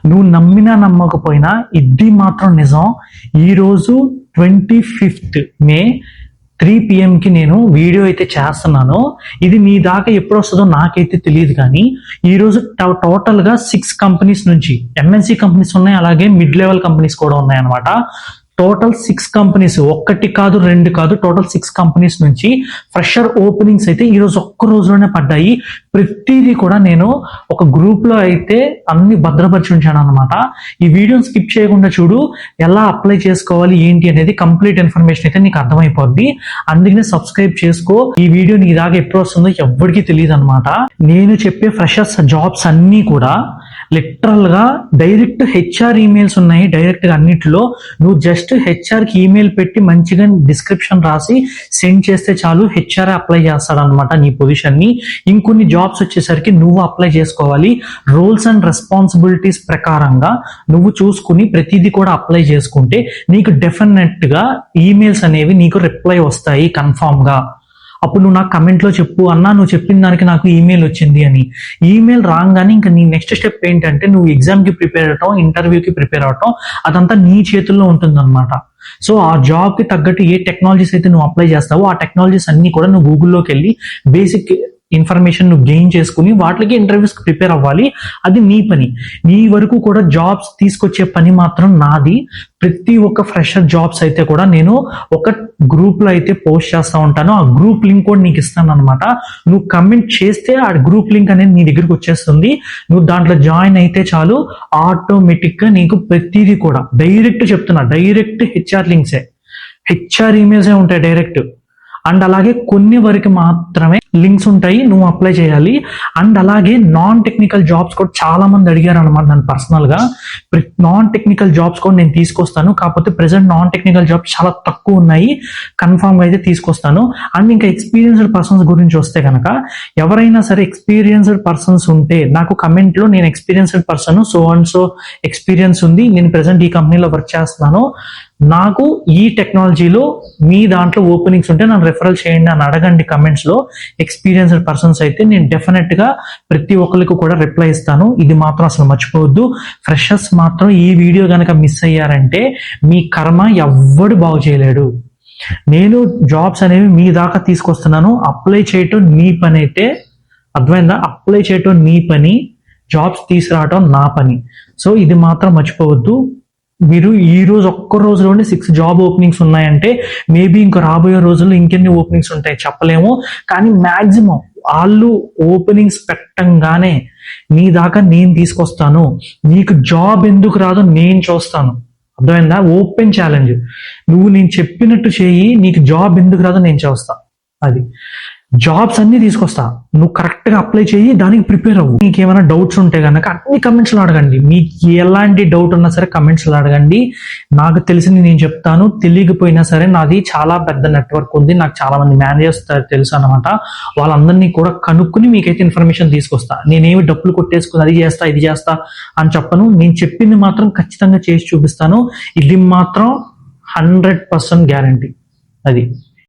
నువ్వు నమ్మినా నమ్మకపోయినా ఇది మాత్రం నిజం. ఈరోజు 25th May 3 PM నేను వీడియో అయితే చేస్తున్నాను. ఇది మీ దాకా ఎప్పుడు వస్తుందో నాకైతే తెలియదు, కానీ ఈరోజు టోటల్గా 6 కంపెనీస్ నుంచి MNC కంపెనీస్ ఉన్నాయి, అలాగే మిడ్ లెవెల్ కంపెనీస్ కూడా ఉన్నాయి అనమాట. టోటల్ 6 కంపెనీస్, 1 కాదు 2 కాదు, టోటల్ 6 కంపెనీస్ నుంచి ఫ్రెషర్ ఓపెనింగ్స్ అయితే ఈరోజు ఒక్క రోజులోనే పడ్డాయి. ప్రతిదీ కూడా నేను ఒక గ్రూప్ లో అయితే అన్ని భద్రపరిచి ఉంచాను అనమాట. ఈ వీడియోని స్కిప్ చేయకుండా చూడు, ఎలా అప్లై చేసుకోవాలి ఏంటి అనేది కంప్లీట్ ఇన్ఫర్మేషన్ అయితే నీకు అర్థమైపోద్ది. అందుకనే సబ్స్క్రైబ్ చేసుకో. ఈ వీడియో నీ దాకా ఎప్పుడు వస్తుందో ఎవ్వడికి తెలియదు అనమాట. నేను చెప్పే ఫ్రెషర్స్ జాబ్స్ అన్నీ కూడా లిటరల్ గా డైరెక్ట్ HR ఈమెయిల్స్ ఉన్నాయి. డైరెక్ట్ గా అన్నిటిలో నువ్వు జస్ట్ HR కి ఈమెయిల్ పెట్టి మంచిగా డిస్క్రిప్షన్ రాసి సెండ్ చేస్తే చాలు, HR అప్లై చేస్తాడు అనమాట నీ పొజిషన్ ని. ఇంకొన్ని జాబ్స్ వచ్చేసరికి నువ్వు అప్లై చేసుకోవాలి. రూల్స్ అండ్ రెస్పాన్సిబిలిటీస్ ప్రకారంగా నువ్వు చూసుకుని ప్రతిదీ కూడా అప్లై చేసుకుంటే నీకు డెఫినెట్ గా ఈమెయిల్స్ అనేవి నీకు రిప్లై వస్తాయి కన్ఫామ్ గా. అప్పుడు నువ్వు నాకు కమెంట్లో చెప్పు, అన్నా నువ్వు చెప్పిన దానికి నాకు ఈమెయిల్ వచ్చింది అని. ఈమెయిల్ రాగానే ఇంకా నీ నెక్స్ట్ స్టెప్ ఏంటంటే నువ్వు ఎగ్జామ్కి ప్రిపేర్ అవటం, ఇంటర్వ్యూకి ప్రిపేర్ అవటం, అదంతా నీ చేతుల్లో ఉంటుంది అనమాట. సో ఆ జాబ్కి తగ్గట్టు ఏ టెక్నాలజీస్ అయితే నువ్వు అప్లై చేస్తావో ఆ టెక్నాలజీస్ అన్ని కూడా నువ్వు గూగుల్లోకి వెళ్ళి బేసిక్ ఇన్ఫర్మేషన్ నువ్వు గెయిన్ చేసుకుని వాటికి ఇంటర్వ్యూస్కి ప్రిపేర్ అవ్వాలి. అది నీ పని. నీ వరకు కూడా జాబ్స్ తీసుకొచ్చే పని మాత్రం నాది. ప్రతి ఒక్క ఫ్రెషర్ జాబ్స్ అయితే కూడా నేను ఒక గ్రూప్ లో అయితే పోస్ట్ చేస్తూ ఉంటాను. ఆ గ్రూప్ లింక్ కూడా నీకు ఇస్తాను అనమాట. నువ్వు కమెంట్ చేస్తే ఆ గ్రూప్ లింక్ అనేది నీ దగ్గరికి వచ్చేస్తుంది. నువ్వు దాంట్లో జాయిన్ అయితే చాలు, ఆటోమేటిక్ గా నీకు ప్రతిదీ కూడా డైరెక్ట్ చెప్తున్నా, డైరెక్ట్ HR లింక్సే, HR ఈమెయిల్సే ఉంటాయి డైరెక్ట్. అండ్ అలాగే కొన్ని వరకు మాత్రమే లింక్స్ ఉంటాయి, నువ్వు అప్లై చేయాలి. అండ్ అలాగే నాన్ టెక్నికల్ జాబ్స్ కూడా చాలా మంది అడిగారు అనమాట నన్ను పర్సనల్ గా. నాన్ టెక్నికల్ జాబ్స్ కూడా నేను తీసుకొస్తాను, కాకపోతే ప్రెసెంట్ నాన్ టెక్నికల్ జాబ్స్ చాలా తక్కువ ఉన్నాయి, కన్ఫామ్ గా అయితే తీసుకొస్తాను. అండ్ ఇంకా ఎక్స్పీరియన్స్డ్ పర్సన్స్ గురించి వస్తే కనుక, ఎవరైనా సరే ఎక్స్పీరియన్స్డ్ పర్సన్స్ ఉంటే నాకు కమెంట్ లో నేను experienced person so and so experience ఉంది, నేను ప్రెసెంట్ ఈ కంపెనీలో వర్క్ చేస్తున్నాను, నాకు ఈ టెక్నాలజీలో మీ దాంట్లో ఓపెనింగ్స్ ఉంటే నన్ను రెఫరల్ చేయండి అని అడగండి కమెంట్స్ లో. ఎక్స్పీరియన్స్డ్ పర్సన్స్ అయితే నేను డెఫినెట్ గా ప్రతి ఒక్కరికి కూడా రిప్లై ఇస్తాను. ఇది మాత్రం అసలు మర్చిపోవద్దు. ఫ్రెషర్స్ మాత్రం ఈ వీడియో కనుక మిస్ అయ్యారంటే మీ కర్మ ఎవ్వడు బాగు చేయలేడు. నేను జాబ్స్ అనేవి మీ దాకా తీసుకొస్తున్నాను. అప్లై చేయటం నీ పని అయితే, అర్థమైందా? అప్లై చేయటం నీ పని, జాబ్స్ తీసుకురావటం నా పని. సో ఇది మాత్రం మర్చిపోవద్దు. మీరు ఈ రోజు ఒక్క రోజులోనే 6 జాబ్ ఓపెనింగ్స్ ఉన్నాయంటే మేబీ ఇంకా రాబోయే రోజుల్లో ఇంకెన్ని ఓపెనింగ్స్ ఉంటాయి చెప్పలేము. కానీ మాక్సిమం వాళ్ళు ఓపెనింగ్స్ పెట్టంగానే నీ దాకా నేను తీసుకొస్తాను. నీకు జాబ్ ఎందుకు రాదో నేను చూస్తాను, అర్థమైందా? Open challenge. నువ్వు నేను చెప్పినట్టు చేయి, నీకు జాబ్ ఎందుకు రాదో నేను చూస్తా. అది జాబ్స్ అన్ని తీసుకొస్తా, నువ్వు కరెక్ట్ గా అప్లై చేయి, దానికి ప్రిపేర్ అవ్వు. మీకు ఏమైనా డౌట్స్ ఉంటే కనుక అన్ని కమెంట్స్ లో అడగండి. మీకు ఎలాంటి డౌట్ ఉన్నా సరే కమెంట్స్ లో అడగండి. నాకు తెలిసింది నేను చెప్తాను. తెలియకపోయినా సరే నాది చాలా పెద్ద నెట్వర్క్ ఉంది, నాకు చాలా మంది మేనేజర్స్ తెలుసు అనమాట. వాళ్ళందరినీ కూడా కనుక్కుని మీకైతే ఇన్ఫర్మేషన్ తీసుకొస్తా. నేనేమి డబ్బులు కొట్టేసుకుని అది చేస్తా ఇది చేస్తా అని చెప్పను. నేను చెప్పింది మాత్రం ఖచ్చితంగా చేసి చూపిస్తాను. ఇది మాత్రం 100% గ్యారంటీ. అది